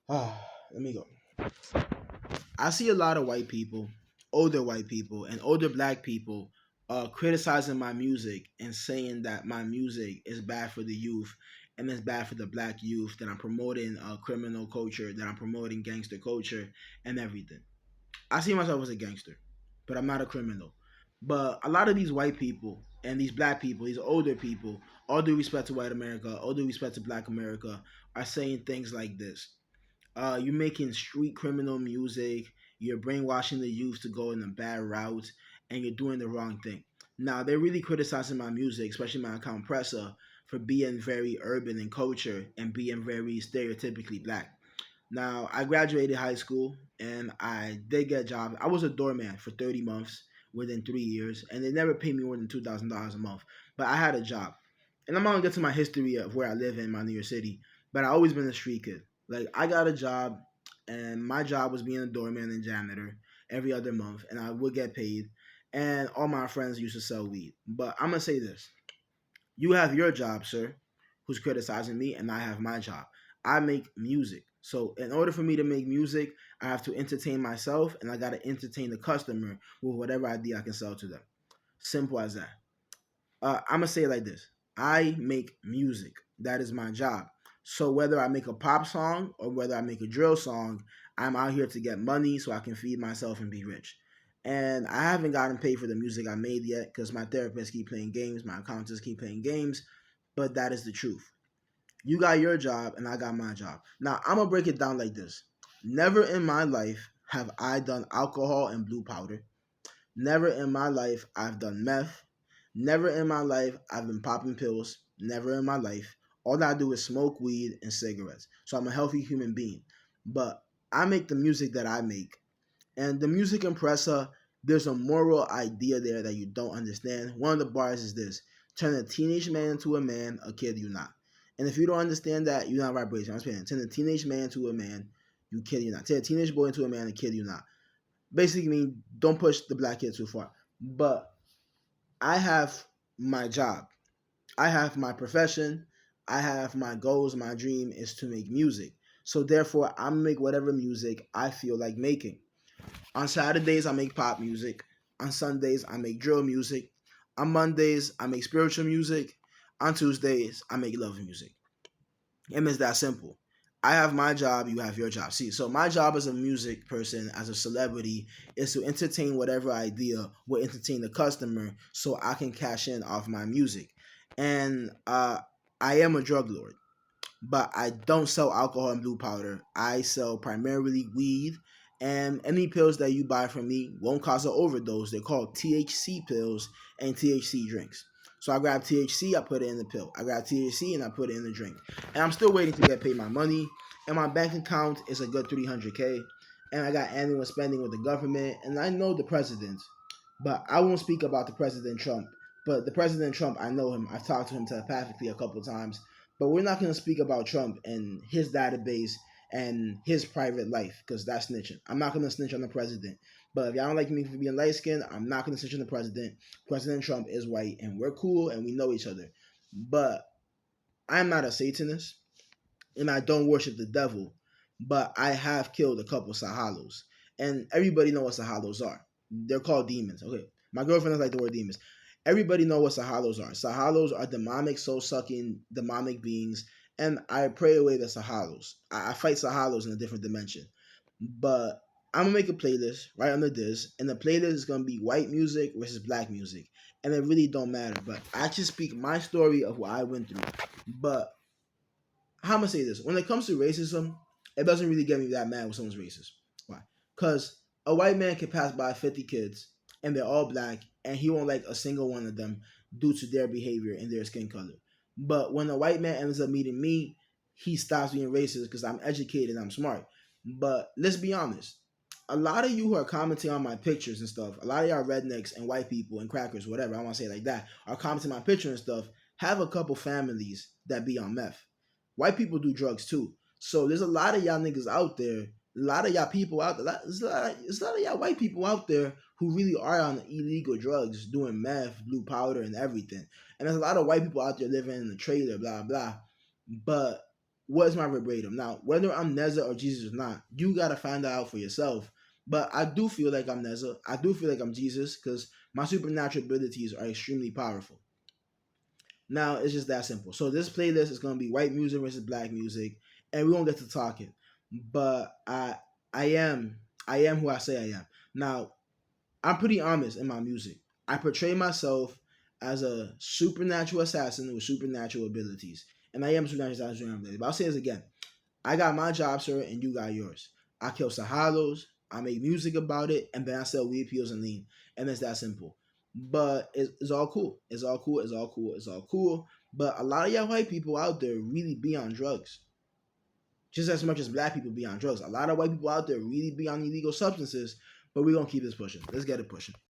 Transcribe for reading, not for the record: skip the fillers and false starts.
Let me go. I see a lot of white people, older white people, and older black people criticizing my music and saying that my music is bad for the youth and it's bad for the black youth, that I'm promoting criminal culture, that I'm promoting gangster culture and everything. I see myself as a gangster, but I'm not a criminal. But a lot of these white people and these black people, these older people, all due respect to white America, all due respect to black America, are saying things like this. You're making street criminal music. You're brainwashing the youth to go in a bad route, and you're doing the wrong thing. Now they're really criticizing my music, especially my compressor, for being very urban in culture and being very stereotypically black. Now I graduated high school and I did get a job. I was a doorman for 30 months within 3 years, and they never paid me more than $2,000 a month. But I had a job, and I'm not gonna get to my history of where I live in my New York City. But I always been a street kid. Like I got a job, and my job was being a doorman and janitor every other month, and I would get paid. And all my friends used to sell weed. But I'm gonna say this: you have your job, sir, who's criticizing me, and I have my job. I make music. So in order for me to make music, I have to entertain myself and I gotta entertain the customer with whatever idea I can sell to them. Simple as that. I'm gonna say it like this: I make music. That is my job. So whether I make a pop song or whether I make a drill song, I'm out here to get money so I can feed myself and be rich. And I haven't gotten paid for the music I made yet because my therapists keep playing games, my accountants keep playing games, but that is the truth. You got your job and I got my job. Now I'm gonna break it down like this. Never in my life have I done alcohol and blue powder. Never in my life I've done meth. Never in my life I've been popping pills. Never in my life. All I do is smoke weed and cigarettes. So I'm a healthy human being. But I make the music that I make. And the music impressa, there's a moral idea there that you don't understand. One of the bars is this: turn a teenage man into a man, a kid you not. And if you don't understand that, you're not vibration. I'm saying turn a teenage man into a man, you kid you not. Turn a teenage boy into a man, a kid you not. Basically mean don't push the black kid too far. But I have my job. I have my profession. I have my goals. My dream is to make music. So therefore, I make whatever music I feel like making. On Saturdays, I make pop music. On Sundays, I make drill music. On Mondays, I make spiritual music. On Tuesdays, I make love music. And it's that simple. I have my job, you have your job. See, so my job as a music person, as a celebrity, is to entertain whatever idea will entertain the customer so I can cash in off my music. And I am a drug lord, but I don't sell alcohol and blue powder. I sell primarily weed, and any pills that you buy from me won't cause an overdose. They're called THC pills and THC drinks. So I grab THC, I put it in the pill. I grab THC and I put it in the drink. And I'm still waiting to get paid my money. And my bank account is a good 300K. And I got annual spending with the government. And I know the president, but I won't speak about the President Trump. But the President Trump, I know him. I've talked to him telepathically a couple of times. But we're not going to speak about Trump and his database and his private life because that's snitching. I'm not going to snitch on the president. But if y'all don't like me for being light skinned, I'm not going to snitch on the president. President Trump is white and we're cool and we know each other. But I'm not a Satanist and I don't worship the devil. But I have killed a couple Sahalos. And everybody knows what Sahalos are. They're called demons. Okay. My girlfriend doesn't like the word demons. Everybody know what Sahalos are. Sahalos are demonic, soul-sucking, demonic beings, and I pray away the Sahalos. I fight Sahalos in a different dimension. But I'm gonna make a playlist right under this, and the playlist is gonna be white music versus black music, and it really don't matter. But I just speak my story of what I went through. But how am I gonna say this? When it comes to racism, it doesn't really get me that mad when someone's racist. Why? Because a white man can pass by 50 kids and they're all black and he won't like a single one of them due to their behavior and their skin color. But when a white man ends up meeting me, he stops being racist because I'm educated and I'm smart. But let's be honest. A lot of you who are commenting on my pictures and stuff, a lot of y'all rednecks and white people and crackers, whatever, I want to say it like that, are commenting my picture and stuff, have a couple families that be on meth. White people do drugs too. So there's a lot of y'all niggas out there, a lot of y'all people out there, there's a lot of y'all white people out there who really are on illegal drugs, doing meth, blue powder, and everything. And there's a lot of white people out there living in the trailer, blah, blah. But what is my verbatim? Now, whether I'm Neza or Jesus or not, you gotta find that out for yourself. But I do feel like I'm Neza. I do feel like I'm Jesus because my supernatural abilities are extremely powerful. Now it's just that simple. So this playlist is gonna be white music versus black music, and we won't get to talking. But I am I am who I say I am. Now I'm pretty honest in my music. I portray myself as a supernatural assassin with supernatural abilities, and I am a supernatural assassin with abilities. But I'll say this again: I got my job, sir, and you got yours. I kill Sahalos, I make music about it, and then I sell weed, pills, and lean. And it's that simple. But it's all cool. It's all cool. It's all cool. It's all cool. But a lot of y'all white people out there really be on drugs. Just as much as black people be on drugs. A lot of white people out there really be on illegal substances. But we're going to keep this pushing. Let's get it pushing.